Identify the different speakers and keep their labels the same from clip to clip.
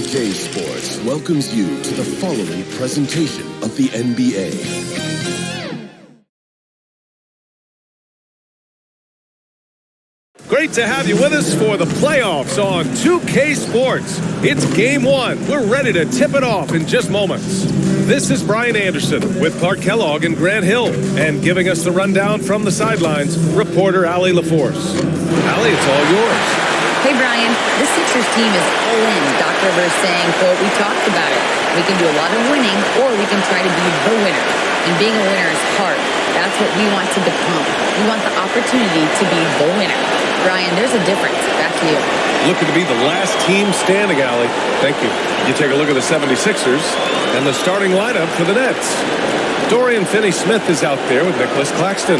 Speaker 1: 2K Sports welcomes you to the following presentation of the NBA.
Speaker 2: Great to have you with us for the playoffs on 2K Sports. It's game one. We're ready to tip it off in just moments. This is Brian Anderson with Clark Kellogg and Grant Hill. And giving us the rundown from the sidelines, reporter Allie LaForce. Allie, it's all yours.
Speaker 3: Hey, Brian. This Sixers team is all in. Doc Rivers saying, quote, we talked about it. We can do a lot of winning, or we can try to be the winner. And being a winner is hard. That's what we want to become. We want the opportunity to be the winner. Brian, there's a difference. Back to you.
Speaker 2: Looking to be the last team standing, Allie. Thank you. You take a look at the 76ers and the starting lineup for the Nets. Dorian Finney-Smith is out there with Nicholas Claxton.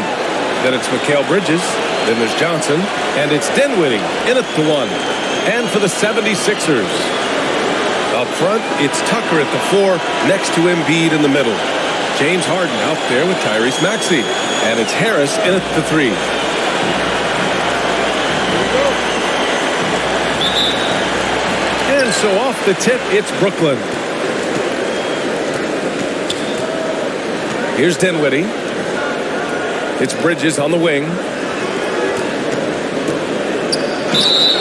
Speaker 2: Then it's Mikal Bridges. Then there's Johnson. And it's Dinwiddie in at the one. And for the 76ers, up front, it's Tucker at the 4 next to Embiid in the middle. James Harden out there with Tyrese Maxey. And it's Harris in at the 3. And so off the tip, it's Brooklyn. Here's Dinwiddie. It's Bridges on the wing.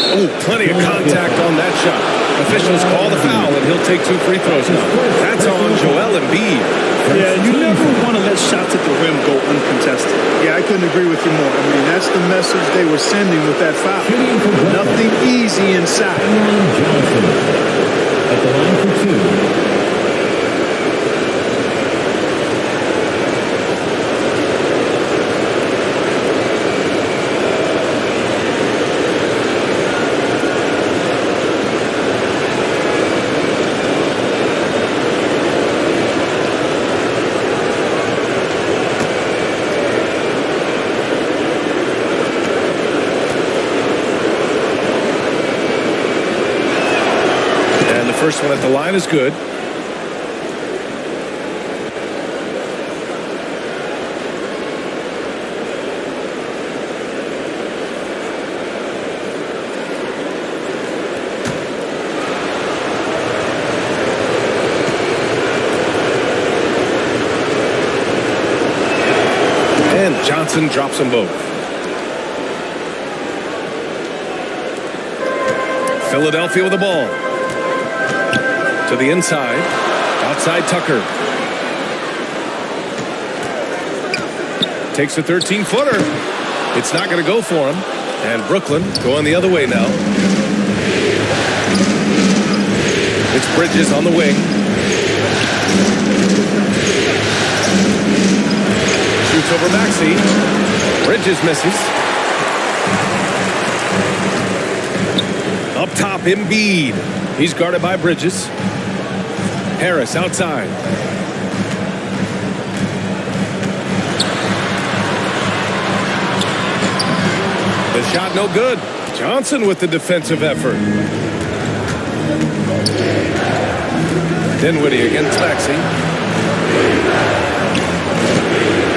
Speaker 2: Ooh, plenty of contact on that shot. Officials call the foul, and he'll take 2 free throws now. That's on Joel Embiid.
Speaker 4: Yeah, you never want to let shots at the rim go uncontested.
Speaker 5: Yeah, I couldn't agree with you more. I mean, that's the message they were sending with that foul. Nothing easy inside.
Speaker 6: Johnson at the line for 2.
Speaker 2: First one at the line is good. And Johnson drops them both. Philadelphia with the ball. To the inside. Outside Tucker. Takes a 13-footer. It's not going to go for him. And Brooklyn going the other way now. It's Bridges on the wing. Shoots over Maxey. Bridges misses. Up top, Embiid. He's guarded by Bridges. Harris outside. The shot no good. Johnson with the defensive effort. Dinwiddie against Maxey.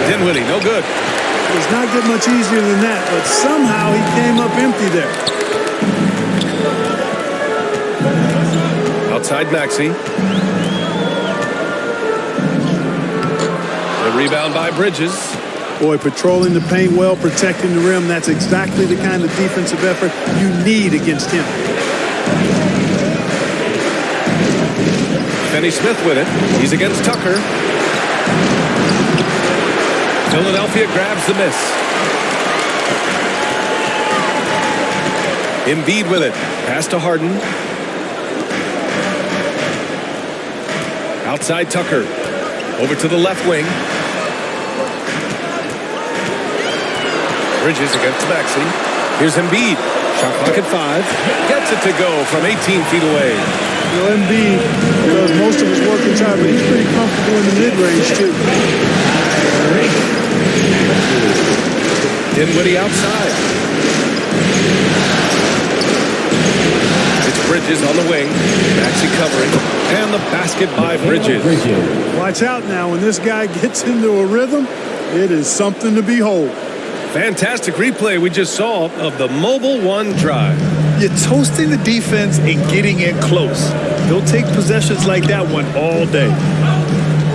Speaker 2: Dinwiddie, no good.
Speaker 5: It does not get much easier than that, but somehow he came up empty there.
Speaker 2: Outside Maxey. The rebound by Bridges.
Speaker 5: Boy, patrolling the paint well, protecting the rim. That's exactly the kind of defensive effort you need against him.
Speaker 2: Finney-Smith with it. He's against Tucker. Philadelphia grabs the miss. Embiid with it. Pass to Harden. Outside Tucker. Over to the left wing. Bridges against Maxey. Here's Embiid. Shot clock at 5. Gets it to go from 18 feet away.
Speaker 5: You know, Embiid does most of his work inside, but he's pretty comfortable in the mid-range, too.
Speaker 2: Dinwiddie outside. It's Bridges on the wing. Maxey covering. And the basket by Bridges.
Speaker 5: Watch out now. When this guy gets into a rhythm, it is something to behold.
Speaker 2: Fantastic replay we just saw of the Mobile One drive.
Speaker 4: You're toasting the defense and getting it close. He'll take possessions like that one all day.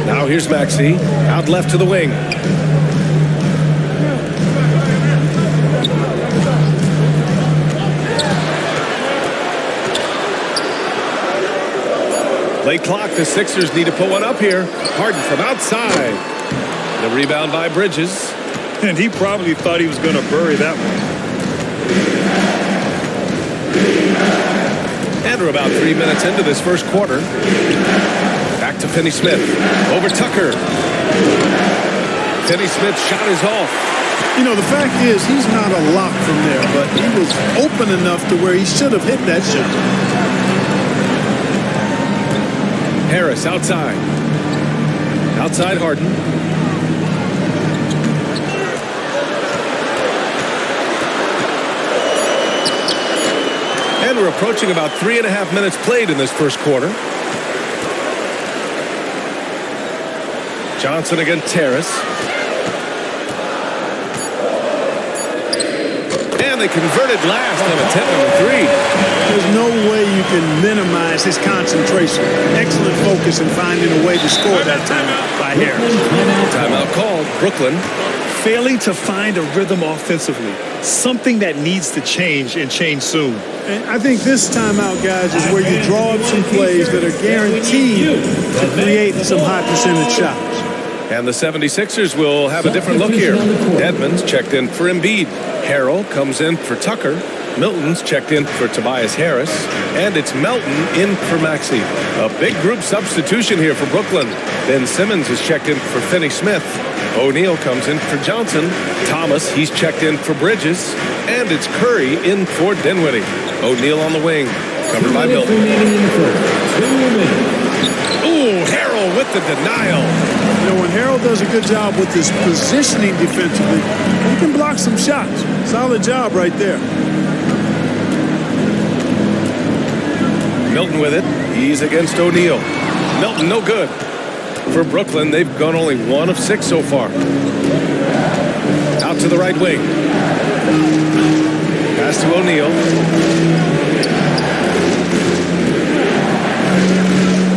Speaker 2: Now here's Maxey, out left to the wing. Late clock, the Sixers need to put one up here. Harden from outside. The rebound by Bridges.
Speaker 4: And he probably thought he was going to bury that one.
Speaker 2: And we're about 3 minutes into this first quarter. Back to Finney-Smith. Over Tucker. Finney-Smith's shot is off.
Speaker 5: You know, the fact is he's not a lock from there, but he was open enough to where he should have hit that shot.
Speaker 2: Harris outside. Outside Harden. And we're approaching about 3.5 minutes played in this first quarter. Johnson against Harris. And they converted last on attempt number 3.
Speaker 5: There's no way you can minimize his concentration. Excellent focus in finding a way to score that time by Harris.
Speaker 2: Timeout called. Brooklyn.
Speaker 4: Failing to find a rhythm offensively. Something that needs to change and change soon.
Speaker 5: And I think this timeout, guys, is where you draw up some plays that are guaranteed to create some high percentage shots.
Speaker 2: And the 76ers will have a different look here. Edmonds checked in for Embiid. Harrell comes in for Tucker. Milton's checked in for Tobias Harris. And it's Melton in for Maxey. A big group substitution here for Brooklyn. Ben Simmons is checked in for Finney-Smith. O'Neal comes in for Johnson. Thomas, he's checked in for Bridges. And it's Curry in for Dinwiddie. O'Neal on the wing. Covered by Milton. Ooh, Harrell with the denial.
Speaker 5: You know, when Harrell does a good job with his positioning defensively, he can block some shots. Solid job right there.
Speaker 2: Milton with it. He's against O'Neal. Milton no good. For Brooklyn, they've gone only 1 of 6 so far. Out to the right wing. Pass to O'Neal.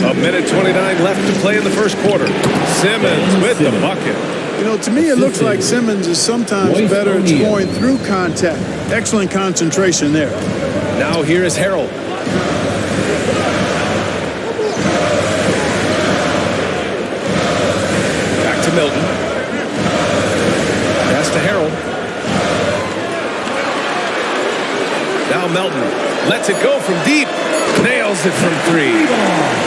Speaker 2: A minute 29 left to play in the first quarter. Simmons with the bucket.
Speaker 5: You know, to me, it looks like Simmons is sometimes better at scoring through contact. Excellent concentration there.
Speaker 2: Now here is Harrell. Back to Milton. Pass to Harrell. Now Melton lets it go from deep. Nails it from 3.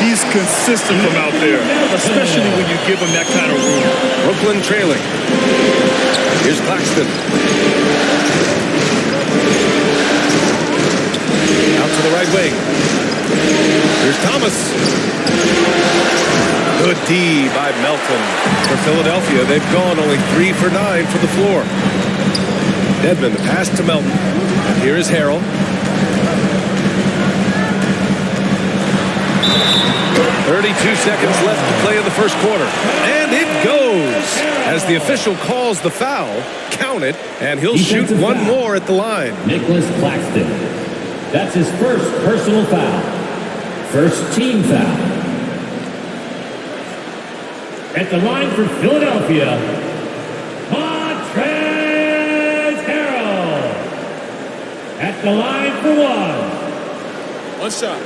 Speaker 4: He's consistent from out there, especially when you give him that kind of room.
Speaker 2: Brooklyn trailing. Here's Claxton. Out to the right wing. Here's Thomas. Good D by Melton. For Philadelphia, they've gone only 3 for 9 for the floor. Dedmon, the pass to Melton. Here is Harrell. 32 seconds left to play in the first quarter. And it goes. As the official calls the foul, count it, and he'll shoot one more at the line.
Speaker 6: Nicholas Claxton. That's his first personal foul. First team foul. At the line for Philadelphia, Montrezl Harrell. At the line for 1.
Speaker 2: One shot.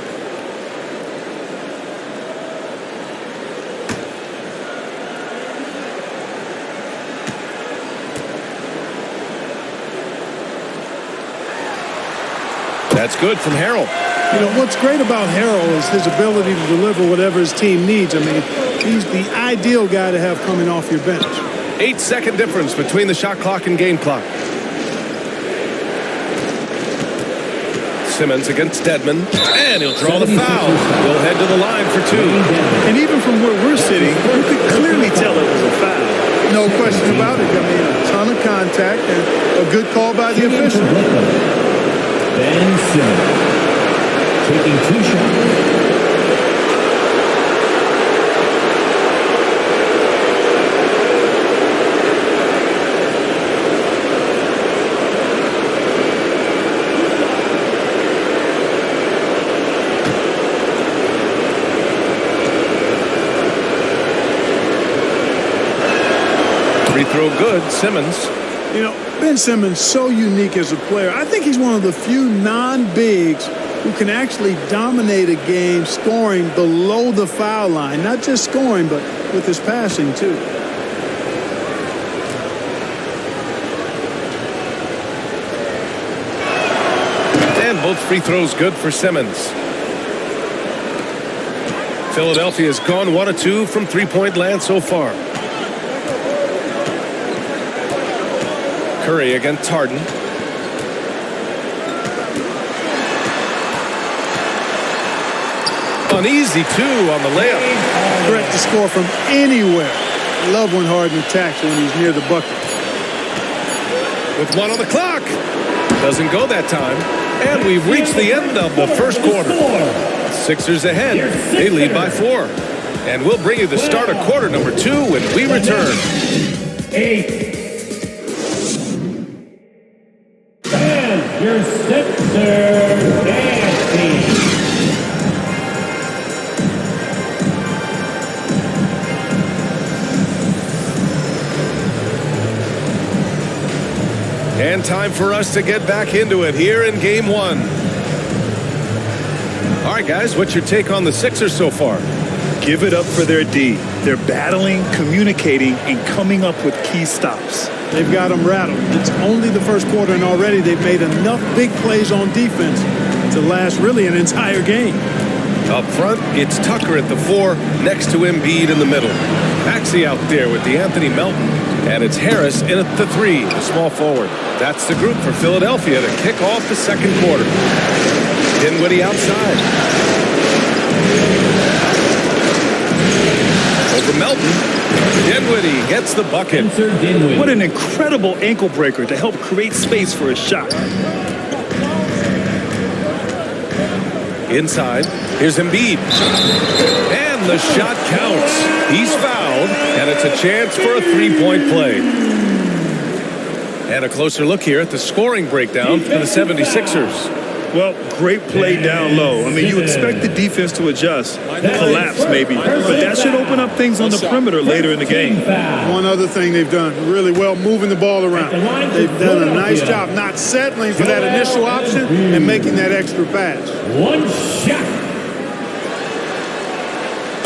Speaker 2: That's good from Harrell.
Speaker 5: You know, what's great about Harrell is his ability to deliver whatever his team needs. I mean, he's the ideal guy to have coming off your bench.
Speaker 2: 8-second difference between the shot clock and game clock. Simmons against Dedmon, and he'll draw the foul. He'll head to the line for 2.
Speaker 4: And even from where we're sitting, you could clearly tell it was a foul.
Speaker 5: No question about it. I mean, a ton of contact and a good call by the official.
Speaker 6: Ben Simmons taking 2 shots.
Speaker 2: Free throw good, Simmons.
Speaker 5: You know, Ben Simmons, so unique as a player. I think he's one of the few non-bigs who can actually dominate a game scoring below the foul line. Not just scoring, but with his passing, too.
Speaker 2: And both free throws good for Simmons. Philadelphia's gone 1 of 2 from three-point land so far. Curry against Harden. An easy 2 on the layup.
Speaker 5: Threat to score from anywhere. I love when Harden attacks when he's near the bucket.
Speaker 2: With 1 on the clock. Doesn't go that time. And we've reached the end of the first quarter. Sixers ahead. They lead by 4. And we'll bring you the start of quarter number 2 when we return.
Speaker 6: 8. And your Sixers dancing.
Speaker 2: And time for us to get back into it here in game 1. All right, guys, what's your take on the Sixers so far?
Speaker 4: Give it up for their D. They're battling, communicating, and coming up with key stops.
Speaker 5: They've got them rattled. It's only the first quarter, and already they've made enough big plays on defense to last really an entire game.
Speaker 2: Up front, it's Tucker at the 4, next to Embiid in the middle. Maxey out there with the Anthony Melton. And it's Harris in at the 3, the small forward. That's the group for Philadelphia to kick off the second quarter. Dinwiddie outside. Over Melton. Dinwiddie gets the bucket.
Speaker 4: What an incredible ankle breaker to help create space for a shot.
Speaker 2: Inside, here's Embiid. And the shot counts. He's fouled, and it's a chance for a three-point play. And a closer look here at the scoring breakdown for the 76ers.
Speaker 4: Well, great play down low. I mean, you expect the defense to adjust, collapse maybe, but that should open up things on the perimeter later in the game.
Speaker 5: One other thing they've done really well, moving the ball around. They've done a nice job not settling for that initial option and making that extra pass.
Speaker 6: One shot.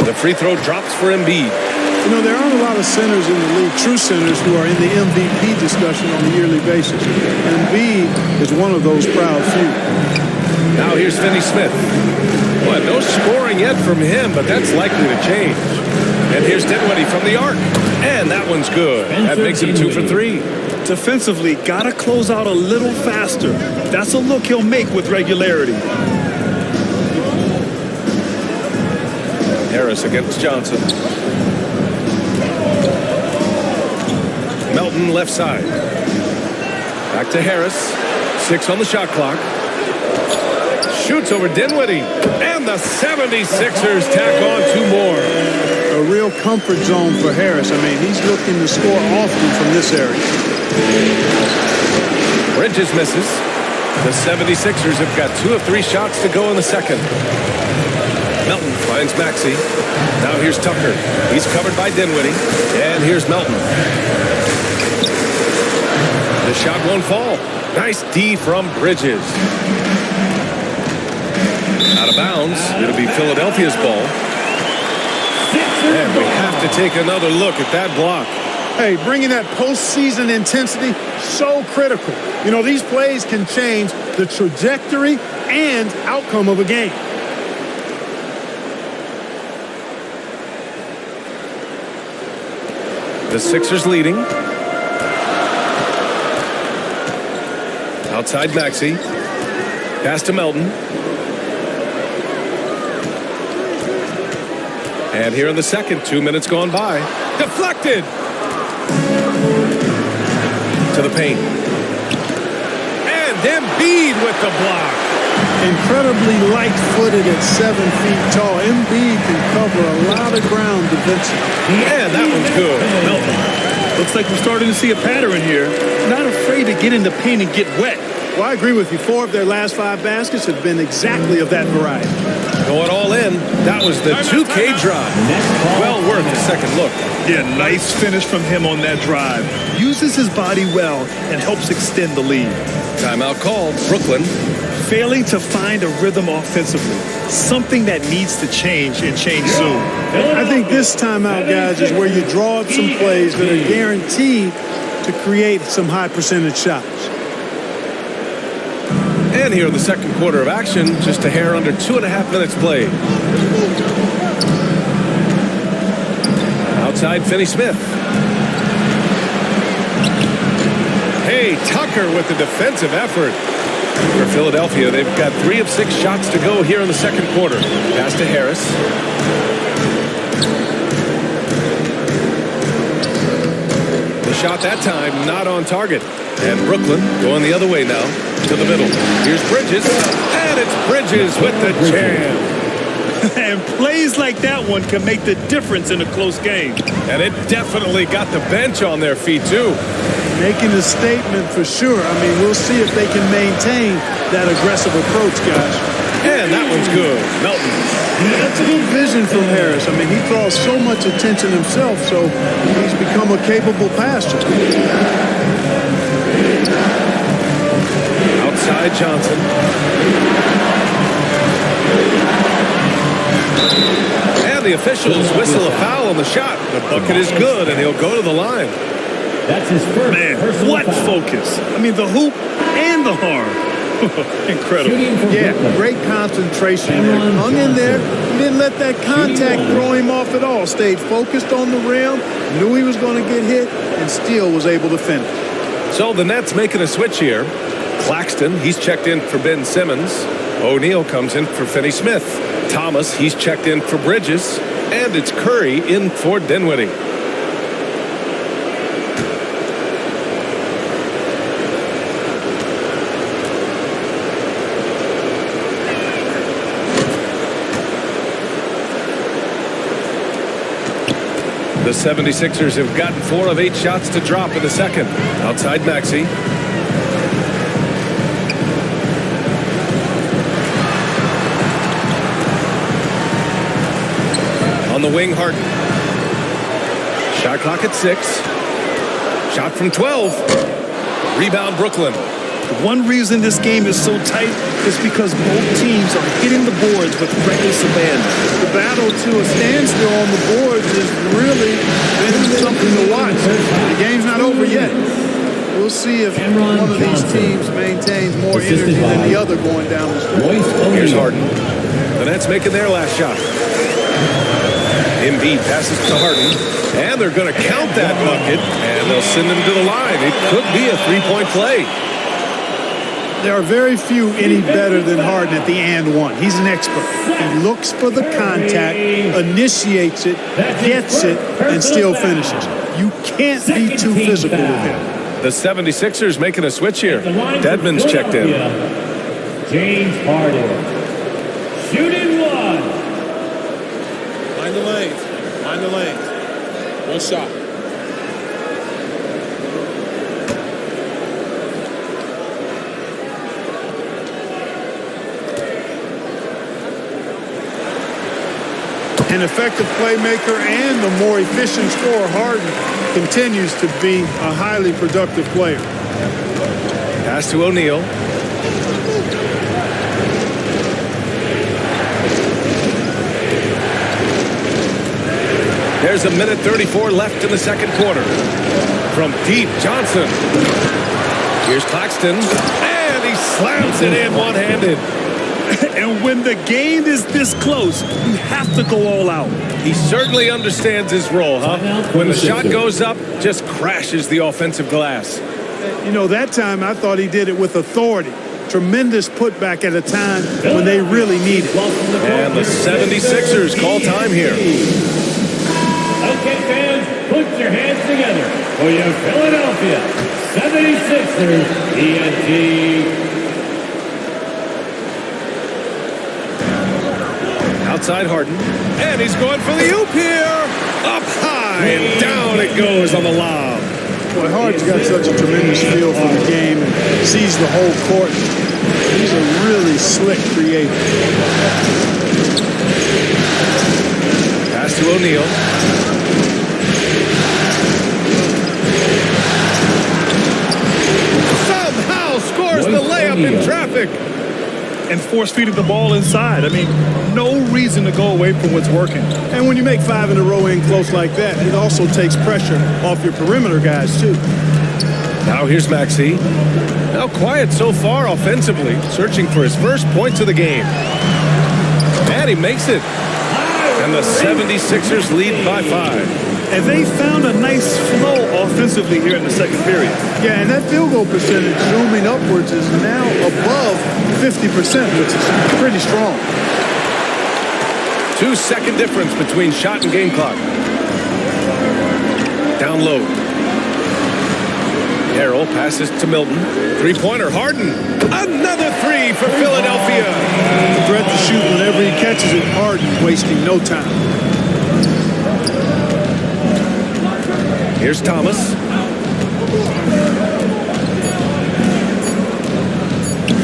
Speaker 2: The free throw drops for Embiid.
Speaker 5: You know, there aren't a lot of centers in the league, true centers, who are in the MVP discussion on a yearly basis. Embiid is one of those proud few.
Speaker 2: Now here's Finney Smith. Well, no scoring yet from him, but that's likely to change. And here's Dinwiddie from the arc. And that one's good. That makes him 2 for 3.
Speaker 4: Defensively, gotta close out a little faster. That's a look he'll make with regularity.
Speaker 2: Harris against Johnson. Melton left side. Back to Harris. 6 on the shot clock. Shoots over Dinwiddie. And the 76ers tack on 2 more.
Speaker 5: A real comfort zone for Harris. I mean, he's looking to score often from this area.
Speaker 2: Bridges misses. The 76ers have got 2 of 3 shots to go in the second. Melton finds Maxey. Now here's Tucker. He's covered by Dinwiddie. And here's Melton. The shot won't fall. Nice D from Bridges. Out of bounds. It'll be Philadelphia's ball. And we have to take another look at that block.
Speaker 5: Hey, bringing that postseason intensity, so critical. You know, these plays can change the trajectory and outcome of a game.
Speaker 2: The Sixers leading. Outside Maxey. Pass to Melton. And here in the second, 2 minutes gone by. Deflected! To the paint. And Embiid with the block.
Speaker 5: Incredibly light-footed at 7 feet tall. Embiid can cover a lot of ground defensively.
Speaker 2: And that one's good.
Speaker 4: Melton. Looks like we're starting to see a pattern here. Not afraid to get in the paint and get wet.
Speaker 5: Well, I agree with you. 4 of their last 5 baskets have been exactly of that variety.
Speaker 2: Going all in. That was the 2K drive. Well worth a second look.
Speaker 4: Yeah, nice finish from him on that drive. Uses his body well and helps extend the lead.
Speaker 2: Timeout called. Brooklyn.
Speaker 4: Failing to find a rhythm offensively. Something that needs to change and change soon.
Speaker 5: I think this timeout, guys, is where you draw up some plays that are guaranteed to create some high percentage shots.
Speaker 2: And here in the second quarter of action, just a hair under 2.5 minutes played. Outside, Finney Smith. Hey, Tucker with the defensive effort. For Philadelphia, they've got 3 of 6 shots to go here in the second quarter. Pass to Harris. The shot that time not on target. And Brooklyn going the other way now to the middle. Here's Bridges. And it's Bridges with the jam.
Speaker 4: And plays like that one can make the difference in a close game.
Speaker 2: And it definitely got the bench on their feet, too.
Speaker 5: Making a statement for sure. I mean, we'll see if they can maintain that aggressive approach, guys.
Speaker 2: And that one's good. Melton.
Speaker 5: That's a good vision from Harris. I mean, he draws so much attention himself, so he's become a capable passer.
Speaker 2: Outside Johnson. And the officials whistle a foul on the shot. The bucket is good, and he'll go to the line.
Speaker 6: That's his first.
Speaker 4: Man, what focus. I mean, the hoop and the harm. Incredible.
Speaker 5: Yeah, great concentration. Hung in there. He didn't let that contact throw him off at all. Stayed focused on the rim, knew he was going to get hit, and still was able to finish.
Speaker 2: So the Nets making a switch here. Claxton, he's checked in for Ben Simmons. O'Neal comes in for Finney Smith. Thomas, he's checked in for Bridges. And it's Curry in for Dinwiddie. The 76ers have gotten 4 of 8 shots to drop in the second. Outside Maxey. On the wing, Harden. Shot clock at 6. Shot from 12. Rebound, Brooklyn.
Speaker 4: One reason this game is so tight is because both teams are hitting the boards with reckless abandon.
Speaker 5: The battle to a standstill on the boards is really something to watch. The game's not over yet. We'll see if one of these teams maintains more energy than the other going down the stretch.
Speaker 2: Here's Harden. The Nets making their last shot. Embiid passes to Harden. And they're going to count that bucket. And they'll send him to the line. It could be a 3-point play.
Speaker 5: There are very few any better than Harden at the and one. He's an expert. He looks for the contact, initiates it, gets it, and still finishes. You can't be too physical with him.
Speaker 2: The 76ers making a switch here. Dedmon's checked in.
Speaker 6: James Harden. Shooting 1.
Speaker 7: Mind the lanes. Mind the lanes. One shot.
Speaker 5: An effective playmaker and the more efficient scorer, Harden continues to be a highly productive player.
Speaker 2: Pass to O'Neal. There's 1:34 left in the second quarter. From deep, Johnson. Here's Claxton. And he slams it in one-handed.
Speaker 4: And when the game is this close, you have to go all out.
Speaker 2: He certainly understands his role, huh? When the shot goes up, just crashes the offensive glass.
Speaker 5: You know, that time I thought he did it with authority. Tremendous putback at a time when they really need it.
Speaker 2: And the 76ers call time here.
Speaker 6: Okay, fans, put your hands together for your Philadelphia 76ers TNT.
Speaker 2: Outside Harden. And he's going for the oop here. Up high and down it goes on the lob.
Speaker 5: Boy, Harden's got such a tremendous feel for the game and sees the whole court. He's a really slick creator.
Speaker 2: O'Neal. Somehow scores the layup in traffic.
Speaker 4: And force-feeding the ball inside. I mean, no reason to go away from what's working.
Speaker 5: And when you make 5 in a row in close like that, it also takes pressure off your perimeter guys, too.
Speaker 2: Now here's Maxey. Now quiet so far offensively, searching for his first points of the game. And he makes it. And the 76ers lead by 5.
Speaker 4: And they found a nice flow offensively here in the second period.
Speaker 5: Yeah, and that field goal percentage zooming upwards is now above 50%, which is pretty strong.
Speaker 2: 2-second difference between shot and game clock. Down low. Harrell passes to Milton. Three-pointer, Harden. Another three for Philadelphia.
Speaker 5: The threat to shoot whenever he catches it, Harden wasting no time.
Speaker 2: Here's Thomas.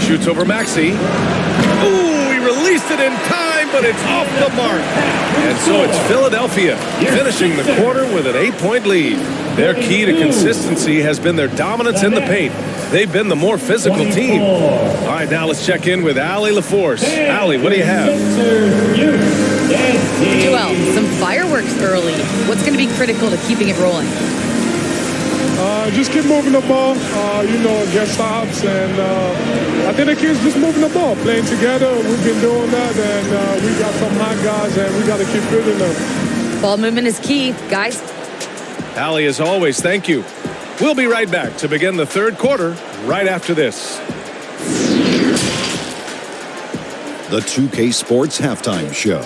Speaker 2: Shoots over Maxey. Ooh, he released it in time, but it's off the mark. And so it's Philadelphia finishing the quarter with an 8-point lead. Their key to consistency has been their dominance in the paint. They've been the more physical team. All right, now let's check in with Allie LaForce. Allie, what do you have?
Speaker 3: Joel, some fireworks early. What's going to be critical to keeping it rolling?
Speaker 8: Just keep moving the ball, get stops, and I think the kids just moving the ball, playing together. We've been doing that, and we got some hot guys, and we got to keep fitting them.
Speaker 3: Ball movement is key, guys.
Speaker 2: Allie, as always, thank you. We'll be right back to begin the third quarter right after this.
Speaker 9: The 2K Sports Halftime Show.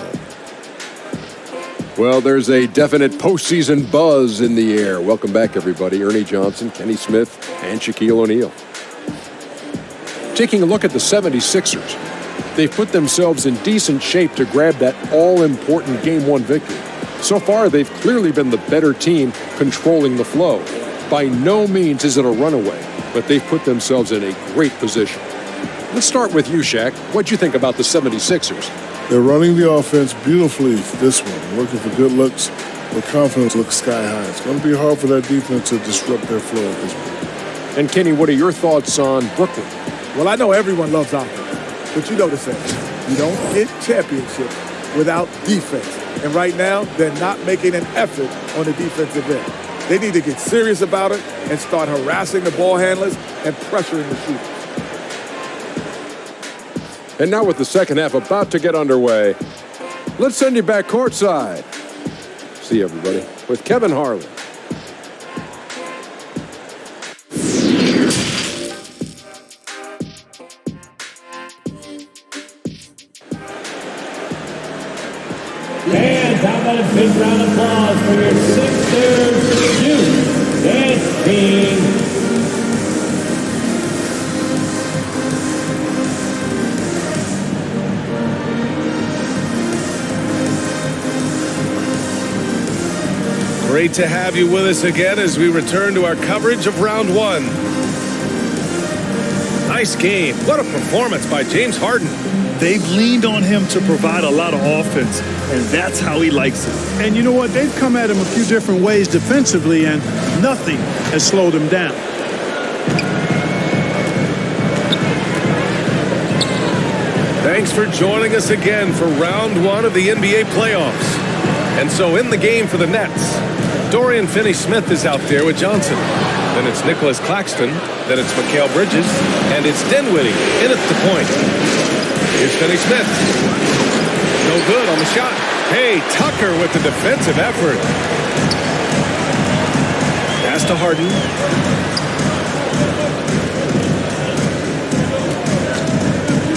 Speaker 10: Well, there's a definite postseason buzz in the air. Welcome back, everybody. Ernie Johnson, Kenny Smith, and Shaquille O'Neal. Taking a look at the 76ers, they've put themselves in decent shape to grab that all-important Game 1 victory. So far, they've clearly been the better team controlling the flow. By no means is it a runaway, but they've put themselves in a great position. Let's start with you, Shaq. What'd you think about the 76ers?
Speaker 11: They're running the offense beautifully this one, looking for good looks, but confidence looks sky high. It's going to be hard for that defense to disrupt their flow at this point.
Speaker 10: And Kenny, what are your thoughts on Brooklyn?
Speaker 12: Well, I know everyone loves offense, but you know the saying. You don't get championships without defense. And right now, they're not making an effort on the defensive end. They need to get serious about it and start harassing the ball handlers and pressuring the shooters.
Speaker 10: And now with the second half about to get underway, let's send you back courtside. See you, everybody, with Kevin Harlan.
Speaker 6: And how about a big round of applause for your Sixers youth dance team.
Speaker 2: Great to have you with us again as we return to our coverage of round one. Nice game. What a performance by James Harden.
Speaker 4: They've leaned on him to provide a lot of offense, and that's how he likes it.
Speaker 5: And you know what? They've come at him a few different ways defensively, and nothing has slowed him down.
Speaker 2: Thanks for joining us again for round one of the NBA playoffs. And so in the game for the Nets, Dorian Finney-Smith is out there with Johnson. Then it's Nicholas Claxton. Then it's Mikal Bridges. And it's Dinwiddie in at the point. Here's Finney-Smith. No good on the shot. Hey, Tucker with the defensive effort. Pass to Harden.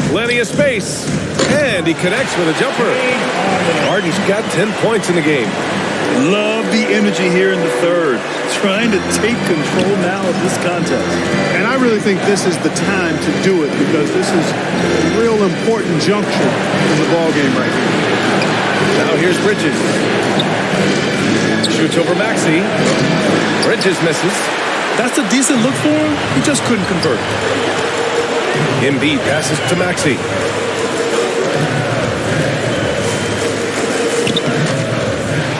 Speaker 2: Plenty of space. And he connects with a jumper. Harden's got 10 points in the game.
Speaker 4: Love the energy here in the third. Trying to take control now of this contest.
Speaker 5: And I really think this is the time to do it because this is a real important juncture in the ballgame right here.
Speaker 2: Now here's Bridges. Shoots over Maxey. Bridges misses.
Speaker 4: That's a decent look for him. He just couldn't convert.
Speaker 2: Embiid passes to Maxey.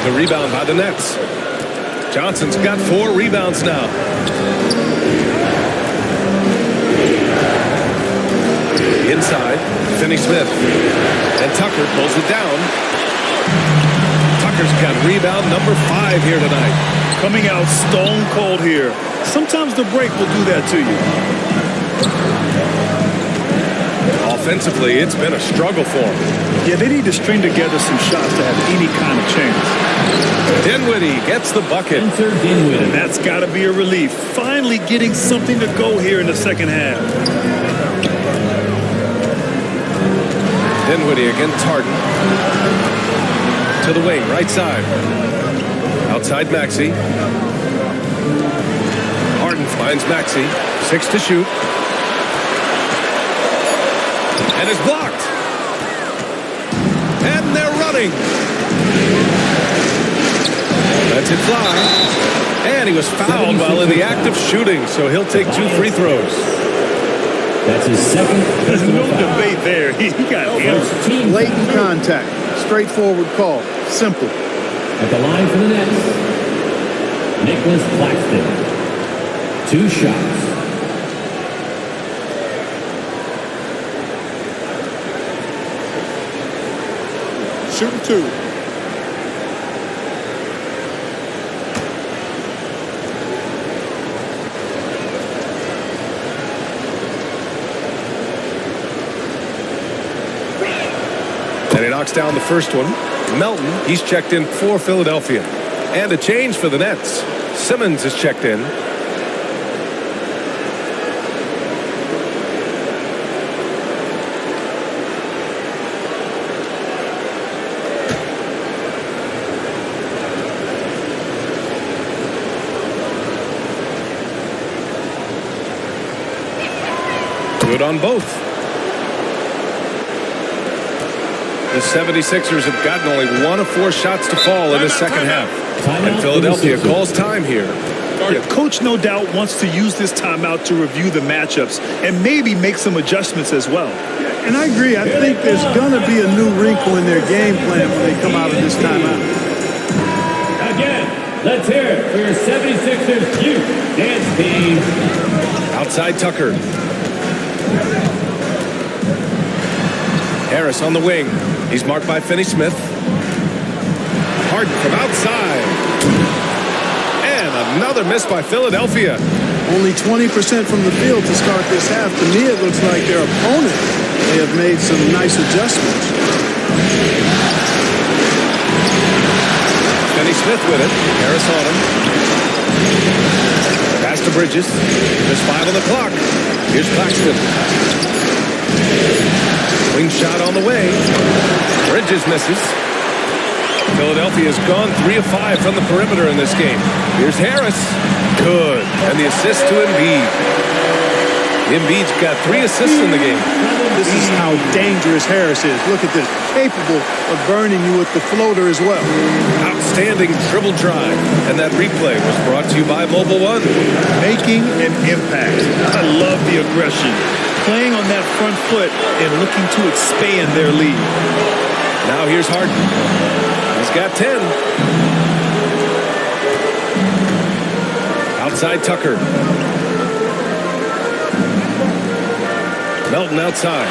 Speaker 2: The rebound by the Nets. Johnson's got 4 rebounds now. Inside, Finney-Smith. And Tucker pulls it down. Tucker's got rebound number 5 here tonight.
Speaker 4: Coming out stone cold here. Sometimes the break will do that to you.
Speaker 2: Offensively, it's been a struggle for him.
Speaker 4: Yeah, they need to string together some shots to have any kind of chance.
Speaker 2: Dinwiddie gets the bucket.
Speaker 4: And that's got to be a relief. Finally getting something to go here in the second half.
Speaker 2: Dinwiddie against Harden. To the wing, right side. Outside Maxey. Harden finds Maxey. 6 to shoot. And is blocked. And they're running. Lets it fly. And he was fouled while in the act of shooting, so he'll take 2 free throws.
Speaker 6: That's his second.
Speaker 4: There's no debate there. He got hammered.
Speaker 5: Blatant contact. Straightforward call. Simple.
Speaker 6: At the line for the Nets, Nicholas Claxton. 2 shots.
Speaker 7: Shooting 2.
Speaker 2: And he knocks down the first one. Melton, he's checked in for Philadelphia. And a change for the Nets. Simmons is checked in. Good on both. The 76ers have gotten only 1 of 4 shots to fall in the second half. And Philadelphia calls time here.
Speaker 4: Yeah, coach no doubt wants to use this timeout to review the matchups and maybe make some adjustments as well.
Speaker 5: And I agree. I think there's going to be a new wrinkle in their game plan when they come out of this timeout.
Speaker 6: Again, let's hear it for your 76ers youth dance team.
Speaker 2: Outside Tucker. Harris on the wing. He's marked by Finney-Smith. Harden from outside. And another miss by Philadelphia.
Speaker 5: Only 20% from the field to start this half. To me, it looks like their opponent may have made some nice adjustments.
Speaker 2: Finney-Smith with it. Harris on him. Pass to Bridges. There's 5 on the clock. Here's Claxton. Wing shot on the way. Bridges misses. Philadelphia's gone 3 of 5 from the perimeter in this game. Here's Harris. Good. And the assist to Embiid. Embiid's got 3 assists in the game.
Speaker 5: This is how dangerous Harris is. Look at this. Capable of burning you with the floater as well.
Speaker 2: Outstanding dribble drive. And that replay was brought to you by Mobile One.
Speaker 4: Making an impact. I love the aggression. Playing on that front foot and looking to expand their lead.
Speaker 2: Now here's Harden. He's got 10. Outside Tucker. Melton outside.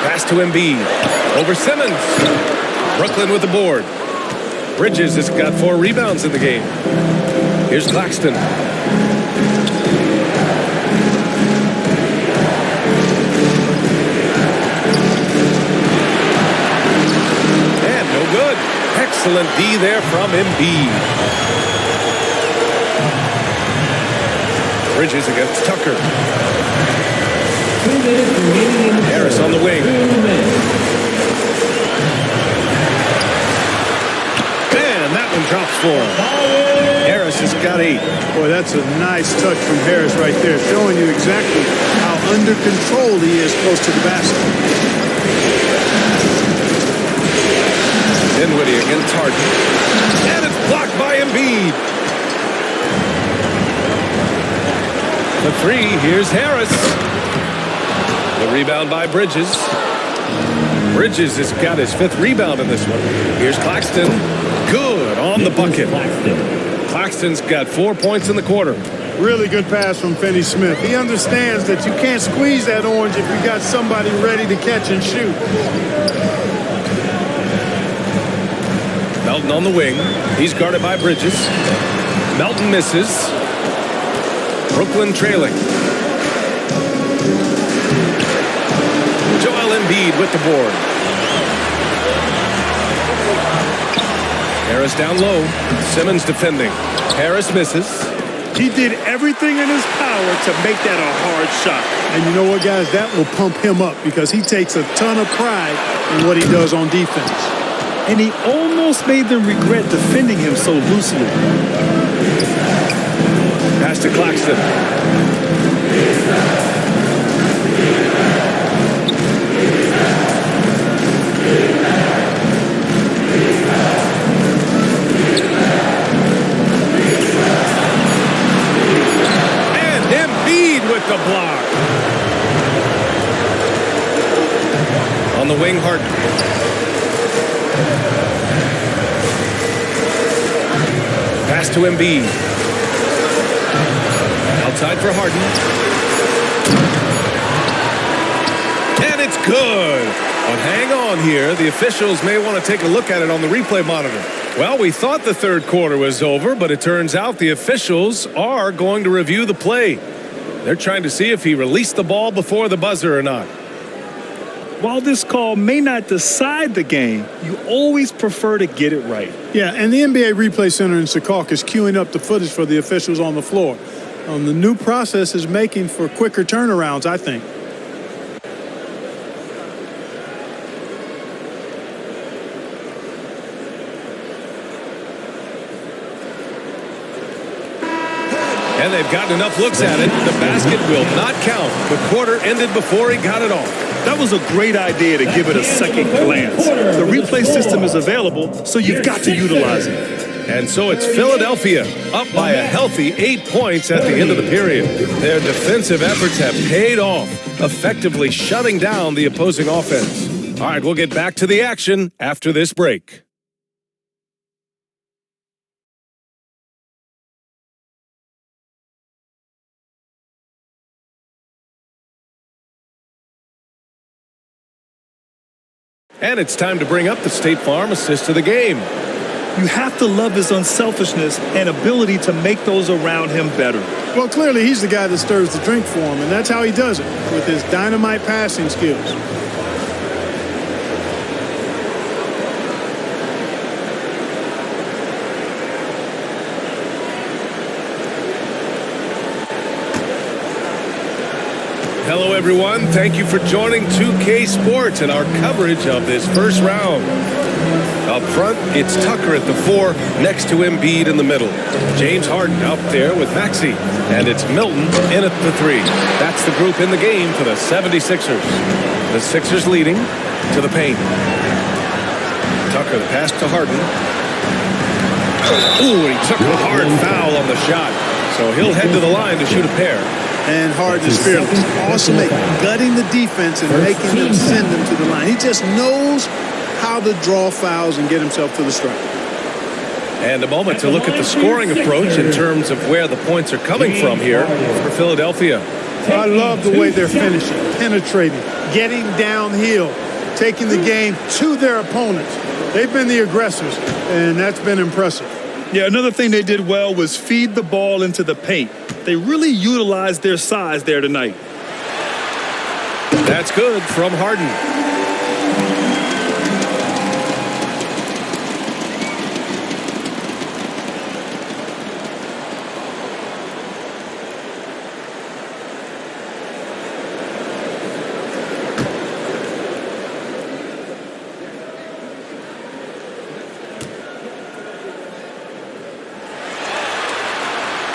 Speaker 2: Pass to Embiid. Over Simmons. Brooklyn with the board. Bridges has got 4 rebounds in the game. Here's Claxton. Good. Excellent D there from Embiid. Bridges against Tucker. Harris on the wing. And that one drops for him. Harris has got 8.
Speaker 5: Boy, that's a nice touch from Harris right there, showing you exactly how under control he is close to the basket.
Speaker 2: Dinwiddie against Harden. And it's blocked by Embiid. The 3, here's Harris. The rebound by Bridges. Bridges has got his 5th rebound in this one. Here's Claxton. Good on the bucket. Claxton's got 4 points in the quarter.
Speaker 5: Really good pass from Finney Smith. He understands that you can't squeeze that orange if you got somebody ready to catch and shoot.
Speaker 2: Melton on the wing. He's guarded by Bridges. Melton misses. Brooklyn trailing. Joel Embiid with the board. Harris down low. Simmons defending. Harris misses.
Speaker 4: He did everything in his power to make that a hard shot.
Speaker 5: And you know what, guys? That will pump him up because he takes a ton of pride in what he does on defense.
Speaker 4: And he almost made them regret defending him so loosely.
Speaker 2: Pass to Claxton. And Embiid with the block. On the wing, Harden. Pass to Embiid. Outside for Harden. And it's good. But hang on here. The officials may want to take a look at it on the replay monitor. Well, we thought the third quarter was over, but it turns out the officials are going to review the play. They're trying to see if he released the ball before the buzzer or not.
Speaker 4: While this call may not decide the game, you always prefer to get it right.
Speaker 5: Yeah, and the NBA Replay Center in Secaucus is queuing up the footage for the officials on the floor. The new process is making for quicker turnarounds, I think.
Speaker 2: And they've gotten enough looks at it. The basket will not count. The quarter ended before he got it off.
Speaker 4: That was a great idea to give it a second glance. The replay system is available, so you've got to utilize it.
Speaker 2: And so it's Philadelphia up by a healthy 8 points at the end of the period. Their defensive efforts have paid off, effectively shutting down the opposing offense. All right, we'll get back to the action after this break. And it's time to bring up the State Farm assist to the game.
Speaker 4: You have to love his unselfishness and ability to make those around him better.
Speaker 5: Well, clearly he's the guy that stirs the drink for him, and that's how he does it, with his dynamite passing skills.
Speaker 2: Hello, everyone. Thank you for joining 2K Sports and our coverage of this first round. Up front, it's Tucker at the 4, next to Embiid in the middle. James Harden out there with Maxey, and it's Milton in at the 3. That's the group in the game for the 76ers. The Sixers leading to the paint. Tucker, the pass to Harden. Ooh, he took a hard foul on the shot, so he'll head to the line to shoot a pair.
Speaker 5: And Harden is fearless. Awesome at gutting the defense and making them send them to the line. He just knows how to draw fouls and get himself to the stripe.
Speaker 2: And a moment to look at the scoring approach in terms of where the points are coming from here for Philadelphia.
Speaker 5: I love the way they're finishing, penetrating, getting downhill, taking the game to their opponents. They've been the aggressors, and that's been impressive.
Speaker 4: Yeah, another thing they did well was feed the ball into the paint. They really utilized their size there tonight.
Speaker 2: That's good from Harden.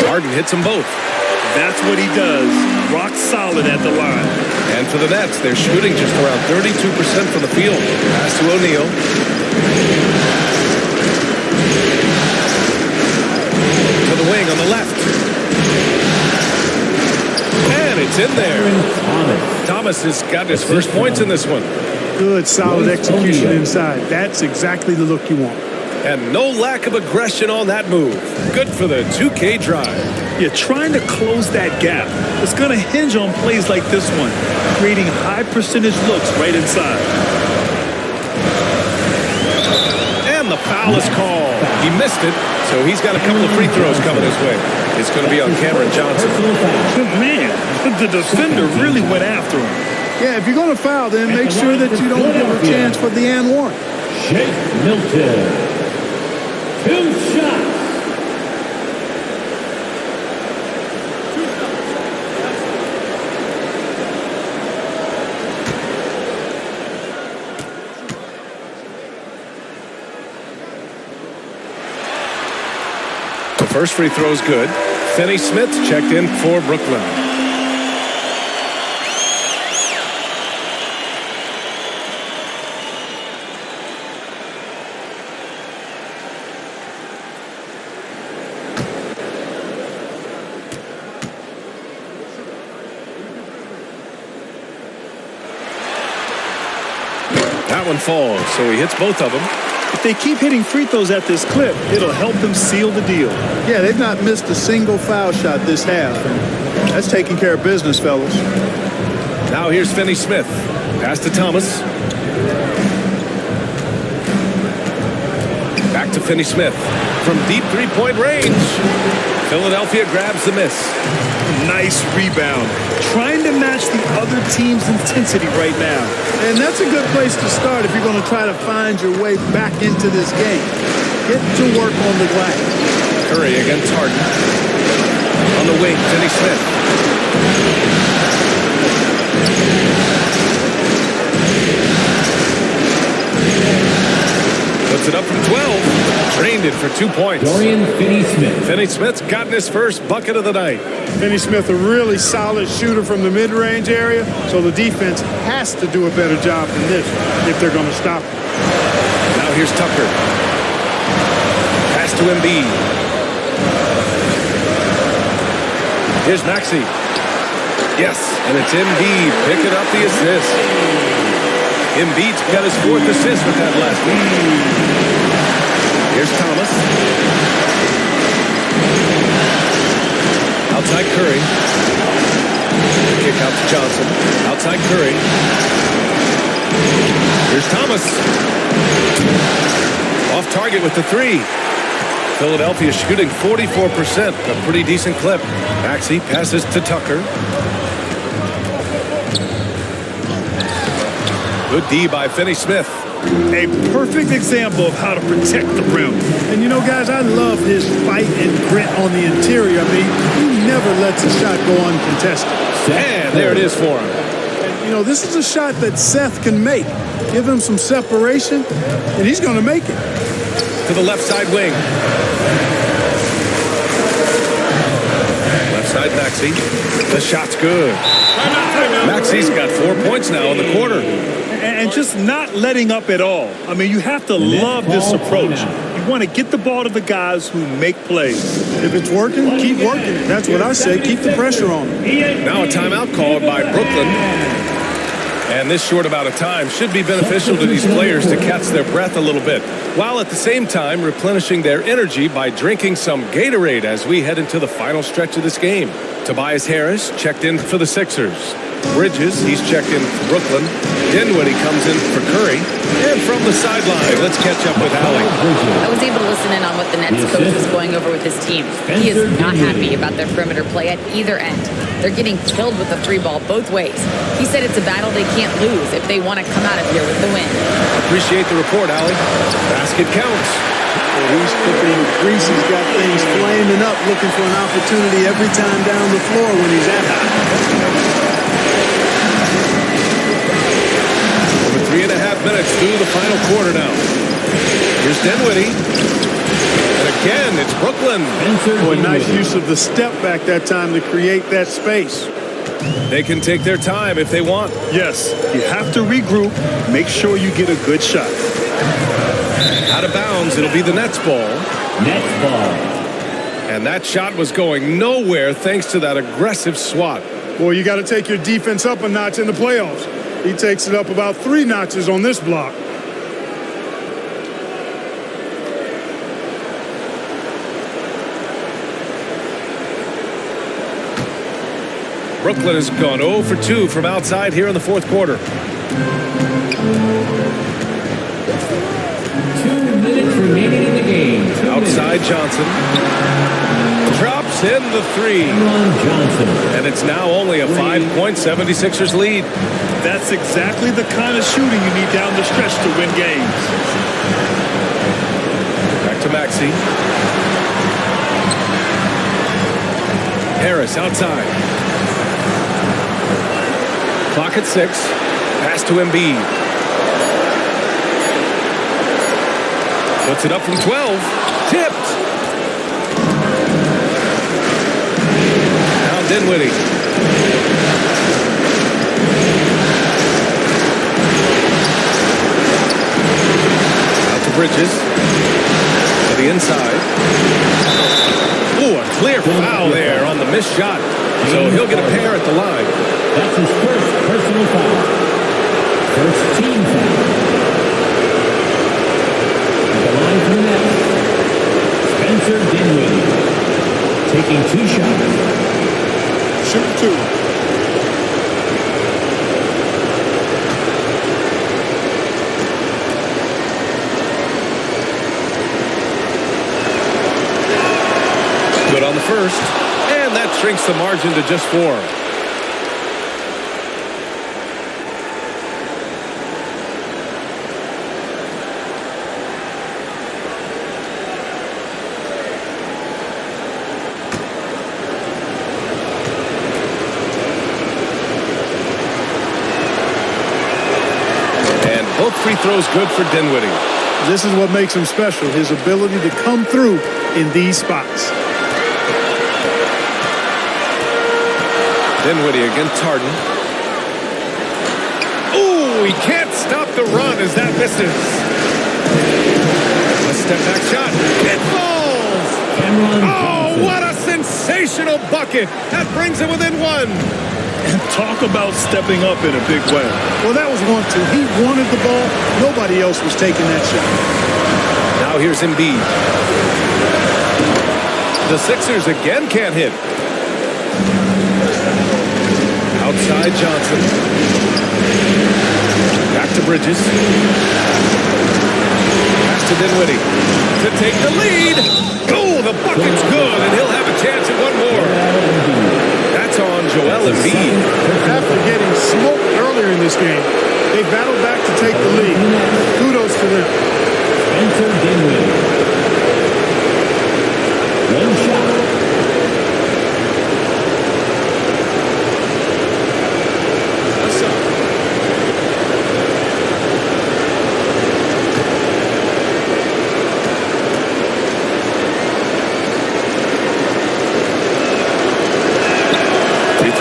Speaker 2: Harden hits them both.
Speaker 4: That's what he does. Rock solid at the line.
Speaker 2: And for the Nets, they're shooting just around 32% from the field. Pass to O'Neal. To the wing on the left. And it's in there. Thomas has got his first points in this one.
Speaker 5: Good, solid execution inside. That's exactly the look you want.
Speaker 2: And no lack of aggression on that move. Good for the 2K drive.
Speaker 4: You're trying to close that gap. It's going to hinge on plays like this one, creating high percentage looks right inside.
Speaker 2: And the foul is called. He missed it, so he's got a couple of free throws coming his way. It's going to be on Cameron Johnson.
Speaker 4: Man, the defender really went after him.
Speaker 5: Yeah, if you're going to foul, then make sure that you don't give a chance for the and one.
Speaker 6: Shake Milton. 2 shots.
Speaker 2: The first free throw is good. Finney Smith checked in for Brooklyn. That one falls, so he hits both of them.
Speaker 4: If they keep hitting free throws at this clip, it'll help them seal the deal.
Speaker 5: Yeah, they've not missed a single foul shot this half. That's taking care of business, fellas.
Speaker 2: Now here's Finney Smith. Pass to Thomas. Back to Finney Smith. From deep three-point range. Philadelphia grabs the miss.
Speaker 4: Nice rebound. Trying to match the other team's intensity right now.
Speaker 5: And that's a good place to start if you're going to try to find your way back into this game. Get to work on the glass.
Speaker 2: Curry against Harden. On the wing, Finney Smith. Puts it up from 12. Drained it for 2 points.
Speaker 6: Dorian Finney-Smith.
Speaker 2: Finney-Smith's gotten his first bucket of the night.
Speaker 5: Finney-Smith, a really solid shooter from the mid-range area, so the defense has to do a better job than this if they're going to stop him.
Speaker 2: Now here's Tucker. Pass to Embiid. Here's Maxey. Yes, and it's Embiid picking up the assist. Embiid's got his 4th assist with that last one. Here's Thomas. Outside Curry. Kick out to Johnson. Outside Curry. Here's Thomas. Off target with the 3. Philadelphia shooting 44%, a pretty decent clip. Maxey passes to Tucker. Good D by Finney Smith.
Speaker 4: A perfect example of how to protect the rim.
Speaker 5: And you know, guys, I love his fight and grit on the interior. I mean, he never lets a shot go uncontested.
Speaker 2: And there it is for him.
Speaker 5: And, you know, this is a shot that Seth can make. Give him some separation, and he's going to make it.
Speaker 2: To the left side wing. Left side Maxey. The shot's good. Maxey's got 4 points now in the quarter.
Speaker 4: And just not letting up at all. I mean, you have to love this approach. You want to get the ball to the guys who make plays.
Speaker 5: If it's working, keep working. That's what I say. Keep the pressure on them.
Speaker 2: Now a timeout called by Brooklyn. And this short amount of time should be beneficial to these players to catch their breath a little bit, while at the same time replenishing their energy by drinking some Gatorade as we head into the final stretch of this game. Tobias Harris checked in for the Sixers. Bridges, he's checked in for Brooklyn. Dinwiddie comes in for Curry. And from the sideline, let's catch up with Allie.
Speaker 3: I was able to listen in on what the Nets coach was going over with his team. He is not happy about their perimeter play at either end. They're getting killed with the 3-ball both ways. He said it's a battle they can't lose if they want to come out of here with the win.
Speaker 2: Appreciate the report, Allie. Basket counts.
Speaker 5: Well, he's cooking the grease. He's got things flaming up, looking for an opportunity every time down the floor when he's at it.
Speaker 2: 3.5 minutes through the final quarter now. Here's Dinwiddie. And again, it's Brooklyn.
Speaker 5: Boy, nice use of the step back that time to create that space.
Speaker 2: They can take their time if they want.
Speaker 4: Yes, you have to regroup. Make sure you get a good shot.
Speaker 2: Out of bounds, it'll be the Nets ball.
Speaker 6: Nets ball.
Speaker 2: And that shot was going nowhere thanks to that aggressive swat.
Speaker 5: Boy, you got to take your defense up a notch in the playoffs. He takes it up about 3 notches on this block.
Speaker 2: Brooklyn has gone 0 for 2 from outside here in the fourth quarter.
Speaker 6: 2 minutes remaining in the game.
Speaker 2: Outside Johnson. Drops in the 3.
Speaker 6: Johnson.
Speaker 2: And it's now only a 5-point 76ers lead.
Speaker 4: That's exactly the kind of shooting you need down the stretch to win games.
Speaker 2: Back to Maxey. Harris outside. Clock at 6. Pass to Embiid. Puts it up from 12. Tipped. Now Dinwiddie. Out to Bridges. To the inside. Ooh, a clear foul there on the missed shot. So he'll get a pair at the line.
Speaker 6: That's his first personal foul. First team foul. At the line for the Nets, Spencer Dinwiddie. Taking 2 shots.
Speaker 7: Shoot 2.
Speaker 2: Good on the first. And that shrinks the margin to just 4. And both free throws good for Dinwiddie.
Speaker 5: This is what makes him special, his ability to come through in these spots.
Speaker 2: Dinwiddie against Harden. Ooh, he can't stop the run as that misses. A step back shot. It falls. Oh, what a sensational bucket. That brings it within 1.
Speaker 4: And talk about stepping up in a big way.
Speaker 5: Well, that was 1-2. He wanted the ball. Nobody else was taking that shot.
Speaker 2: Now here's Embiid. The Sixers again can't hit. Outside Johnson. Back to Bridges. Pass to Dinwiddie to take the lead. Oh, the bucket's good, and he'll have a chance at 1 more. That's on Joel Embiid.
Speaker 5: After getting smoked earlier in this game, they battled back to take the lead. Kudos to them.
Speaker 6: Spencer Dinwiddie. 1 shot.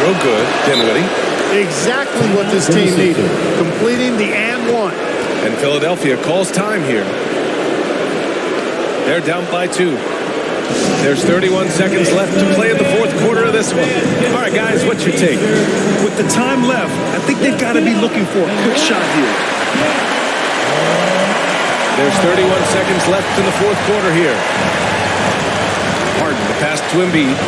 Speaker 2: Throw good, Dinwiddie.
Speaker 5: Exactly what this team needed. Completing the and 1.
Speaker 2: And Philadelphia calls time here. They're down by 2. There's 31 seconds left to play in the fourth quarter of this one. All right, guys, what's your take?
Speaker 4: With the time left, I think they've got to be looking for a quick shot here.
Speaker 2: There's 31 seconds left in the fourth quarter here. Harden, the pass to Embiid.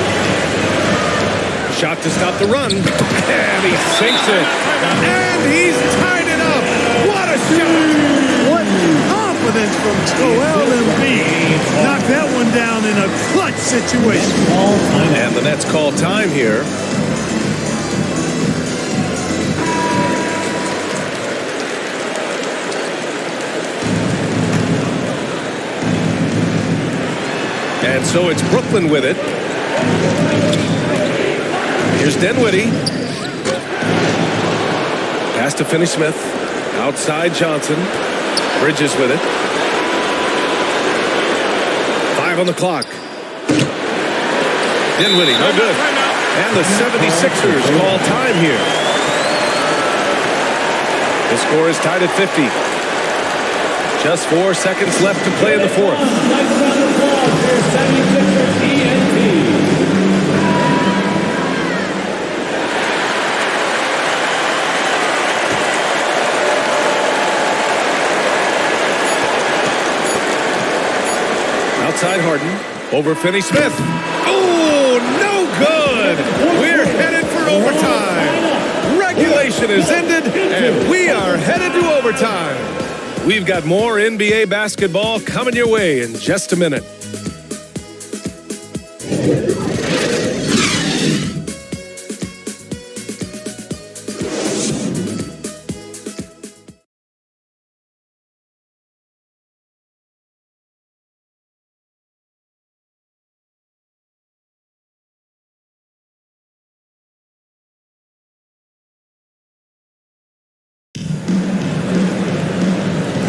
Speaker 2: Shot to stop the run. And he sinks it. And he's tied it up. What a shot.
Speaker 5: What confidence from Joel Embiid. Knocked that one down in a clutch situation.
Speaker 2: And the Nets call time here. And so it's Brooklyn with it. Here's Dinwiddie. Pass to Finney-Smith. Outside Johnson. Bridges with it. 5 on the clock. Dinwiddie, no good. And the 76ers call time here. The score is tied at 50. Just 4 seconds left to play in the fourth. Outside Harden. Over Finney-Smith. Oh, no good. We're headed for overtime. Regulation is ended, and we are headed to overtime. We've got more NBA basketball coming your way in just a minute.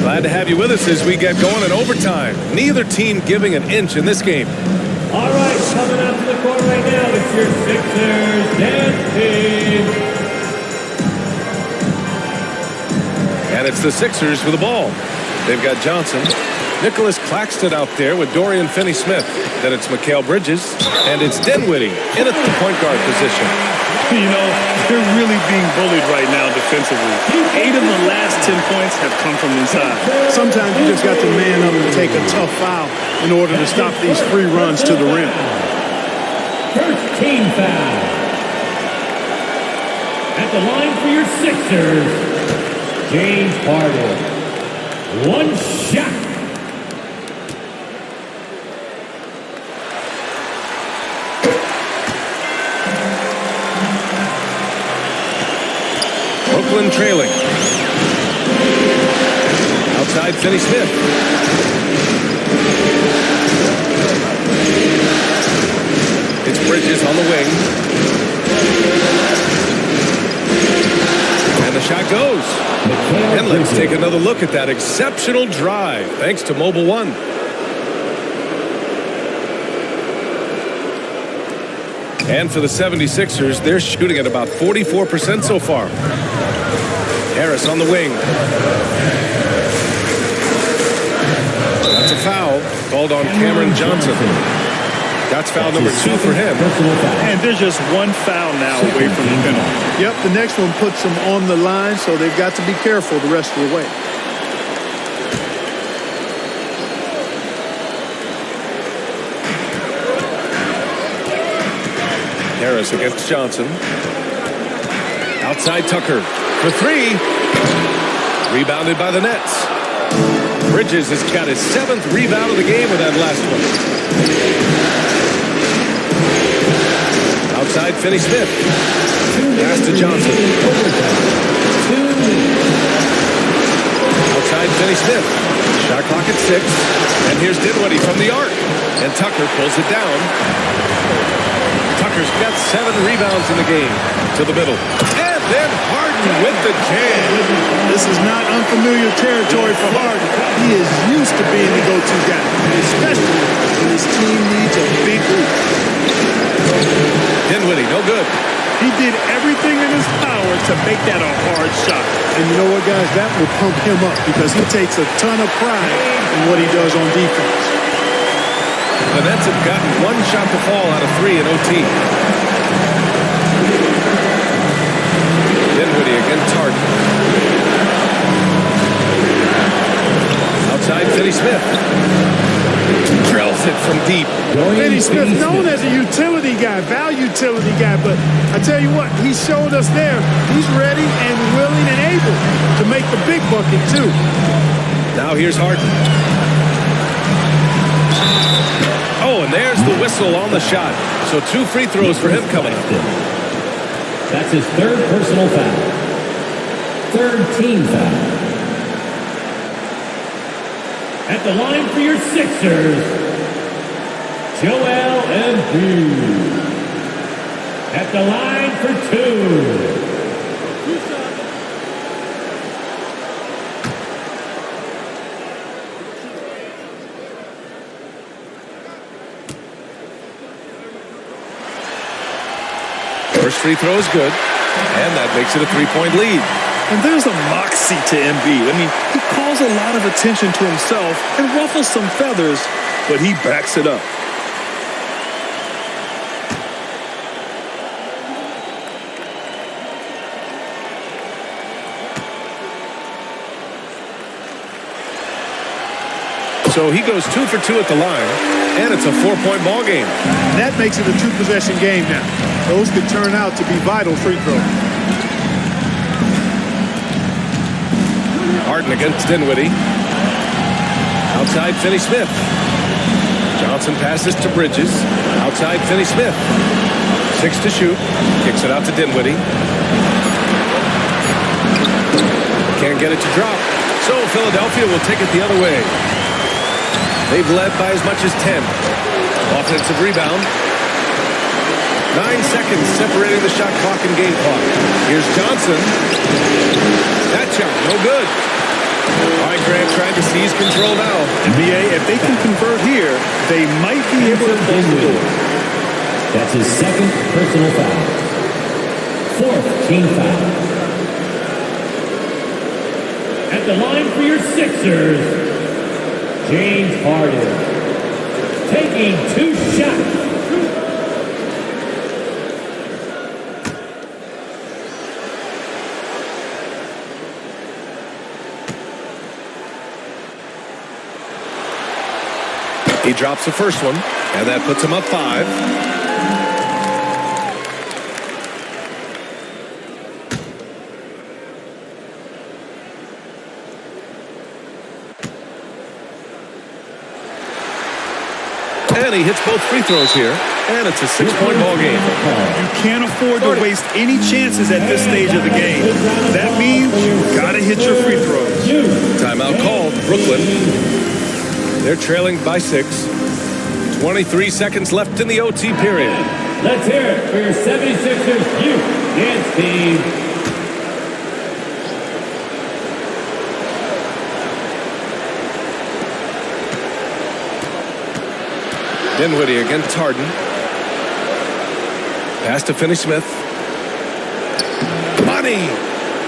Speaker 2: Glad to have you with us as we get going in overtime. Neither team giving an inch in this game.
Speaker 6: All right, coming out to the court right now, it's your Sixers dance team.
Speaker 2: And it's the Sixers with the ball. They've got Johnson. Nicholas Claxton out there with Dorian Finney-Smith. Then it's Mikal Bridges. And it's Dinwiddie in at the point guard position.
Speaker 4: You know, they're really being bullied right now defensively. 8 of the last 10 points have come from inside.
Speaker 5: Sometimes you just got to man up and take a tough foul in order to stop these free runs to the rim.
Speaker 6: First team foul. At the line for your Sixers, James Harden. One shot.
Speaker 2: Brooklyn trailing. Outside Finney-Smith. It's Bridges on the wing. And the shot goes. And let's take another look at that exceptional drive, thanks to Mobile One. And for the 76ers, they're shooting at about 44% so far. Harris on the wing. That's a foul called on Cameron Johnson. That's foul number 2 for him.
Speaker 4: And there's just one foul now away from the penalty.
Speaker 5: Yep, the next one puts them on the line, so they've got to be careful the rest of the way.
Speaker 2: Harris against Johnson. Outside Tucker for 3. Rebounded by the Nets. Bridges has got his 7th rebound of the game with that last one. Outside Finney-Smith. Pass to Johnson. Outside Finney-Smith. Shot clock at 6. And here's Dinwiddie from the arc. And Tucker pulls it down. Tucker's got 7 rebounds in the game. To the middle. And then Harden with the jam.
Speaker 5: This is not unfamiliar territory for Harden. He is used to being the go-to guy, especially when his team needs a big hoop.
Speaker 2: Dinwiddie, no good.
Speaker 4: He did everything in his power to make that a hard shot.
Speaker 5: And you know what, guys? That will pump him up because he takes a ton of pride in what he does on defense.
Speaker 2: The Nets have gotten 1 shot to fall out of 3 in OT. Dinwiddie against Harden. Outside Finney-Smith. Drills it from deep.
Speaker 5: Finney-Smith, known as a utility guy, value utility guy, but I tell you what, he showed us there. He's ready and willing and able to make the big bucket too.
Speaker 2: Now here's Harden. Oh, and there's the whistle on the shot. So 2 free throws for him coming up.
Speaker 6: That's his 3rd personal foul. 3rd team foul. At the line for your Sixers, Joel Embiid. At the line for 2.
Speaker 2: First free throw is good, and that makes it a 3-point lead.
Speaker 4: And there's a moxie to Embiid. I mean, he calls a lot of attention to himself and ruffles some feathers, but he backs it up.
Speaker 2: So he goes 2 for 2 at the line, and it's a 4-point ball game.
Speaker 5: That makes it a 2-possession game now. Those could turn out to be vital free throws.
Speaker 2: Harden against Dinwiddie. Outside Finney-Smith. Johnson passes to Bridges. Outside Finney-Smith. 6 to shoot. Kicks it out to Dinwiddie. Can't get it to drop. So Philadelphia will take it the other way. They've led by as much as 10. Offensive rebound. 9 seconds separating the shot clock and game clock. Here's Johnson. That shot, no good. All right, Grant trying to seize control now.
Speaker 4: NBA, if they can convert here, they might be able to close the door.
Speaker 6: That's his second personal foul. 4th team foul. At the line for your Sixers, James Harden. Taking 2 shots.
Speaker 2: He drops the first one, and that puts him up 5. And he hits both free throws here, and it's a 6-point ball game.
Speaker 4: You can't afford to waste any chances at this stage of the game. That means you've got to hit your free throws.
Speaker 2: Timeout called, Brooklyn. They're trailing by 6. 23 seconds left in the OT period.
Speaker 6: Let's hear it for your 76ers youth dance team.
Speaker 2: Dinwiddie against Harden. Pass to Finney-Smith. Money!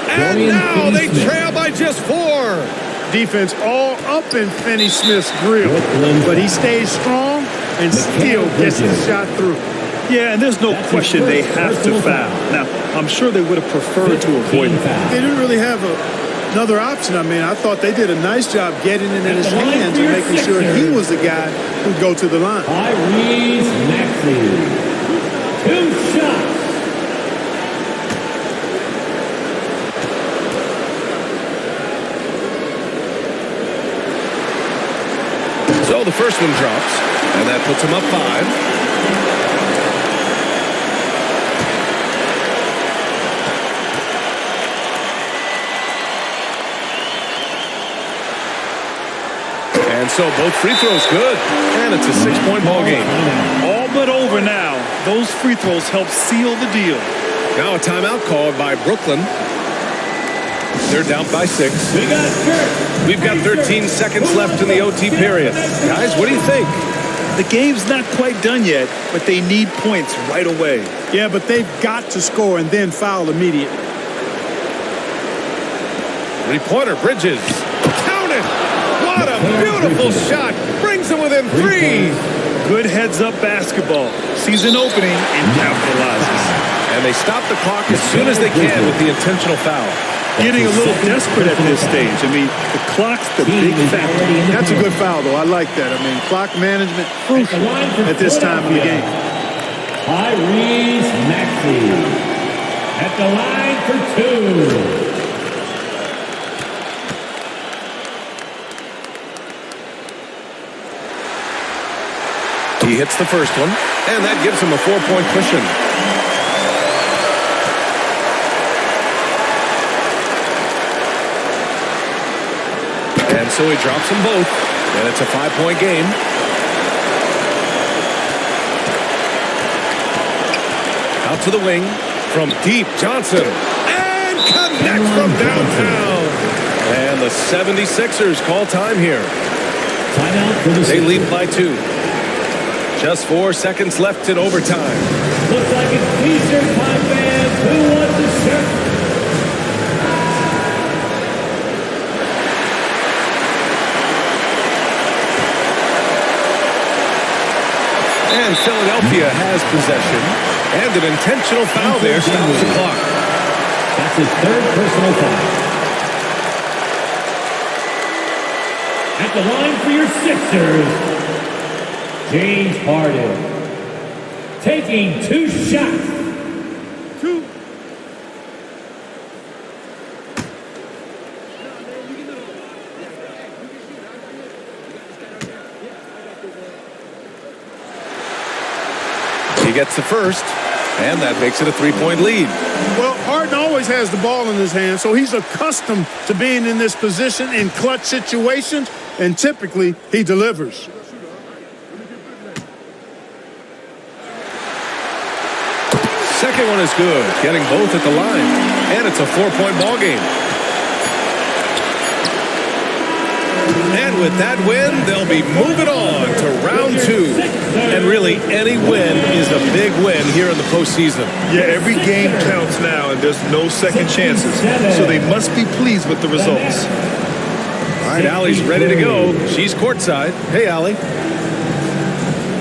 Speaker 2: And now they trail by just 4.
Speaker 5: Defense all up in Finney-Smith's grill, but he stays strong and still gets the shot through.
Speaker 4: Yeah, and there's no question they have to foul. Now, I'm sure they would have preferred to avoid it.
Speaker 5: They didn't really have another option. I mean, I thought they did a nice job getting it in his hands and making sure he was the guy who'd go to the line.
Speaker 6: Tyrese Maxey. 2 shots.
Speaker 2: So the first one drops, and that puts him up 5. And so both free throws good, and it's a 6-point ball game.
Speaker 4: All but over now. Those free throws help seal the deal.
Speaker 2: Now a timeout called by Brooklyn. They're down by 6. We've got 13 seconds left in the OT period. Guys, what do you think?
Speaker 4: The game's not quite done yet, but they need points right away.
Speaker 5: Yeah, but they've got to score and then foul immediately.
Speaker 2: 3-pointer, Bridges. Count it! What a beautiful shot! Brings them within 3.
Speaker 4: Good heads-up basketball. Sees an opening and capitalizes.
Speaker 2: And they stop the clock as soon as they can with the intentional foul.
Speaker 4: Getting a little desperate at this stage. I mean, the clock's the big factor.
Speaker 5: That's a good foul, though. I like that. I mean, clock management crucial at this time of the game.
Speaker 6: Tyrese Maxey at the line for 2.
Speaker 2: He hits the first one, and that gives him a 4-point cushion. And so he drops them both, and it's a 5-point game. Out to the wing, from deep, Johnson, and connects from downtown. And the 76ers call time here.
Speaker 6: Timeout for the
Speaker 2: They lead by 2. Just 4 seconds left in overtime.
Speaker 6: Looks like it's T-shirt time, fans. Who wants a shirt?
Speaker 2: And Philadelphia has possession. And an intentional foul there stops the clock.
Speaker 6: That's his 3rd personal foul. At the line for your Sixers, James Harden. Taking 2 shots.
Speaker 2: He gets the first, and that makes it a 3-point lead.
Speaker 5: Well, Harden always has the ball in his hand, so he's accustomed to being in this position in clutch situations, and typically he delivers.
Speaker 2: Second one is good, getting both at the line, and it's a 4-point ball game. And with that win, they'll be moving on to round 2. And really, any win is a big win here in the postseason.
Speaker 4: Yeah, every game counts now, and there's no second chances. So they must be pleased with the results.
Speaker 2: All right, Allie's ready to go. She's courtside. Hey, Allie.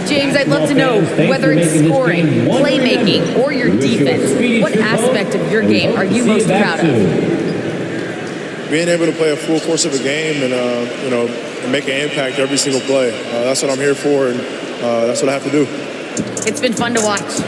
Speaker 3: James, I'd love to know whether it's scoring, playmaking, or your defense. What aspect of your game are you most proud of?
Speaker 7: Being able to play a full course of a game and, and make an impact every single play. That's what I'm here for, and that's what I have to do.
Speaker 3: It's been fun to watch.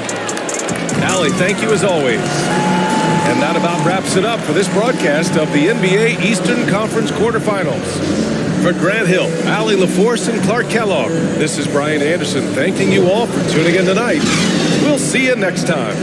Speaker 2: Allie, thank you as always. And that about wraps it up for this broadcast of the NBA Eastern Conference quarterfinals. For Grant Hill, Allie LaForce, and Clark Kellogg, this is Brian Anderson thanking you all for tuning in tonight. We'll see you next time.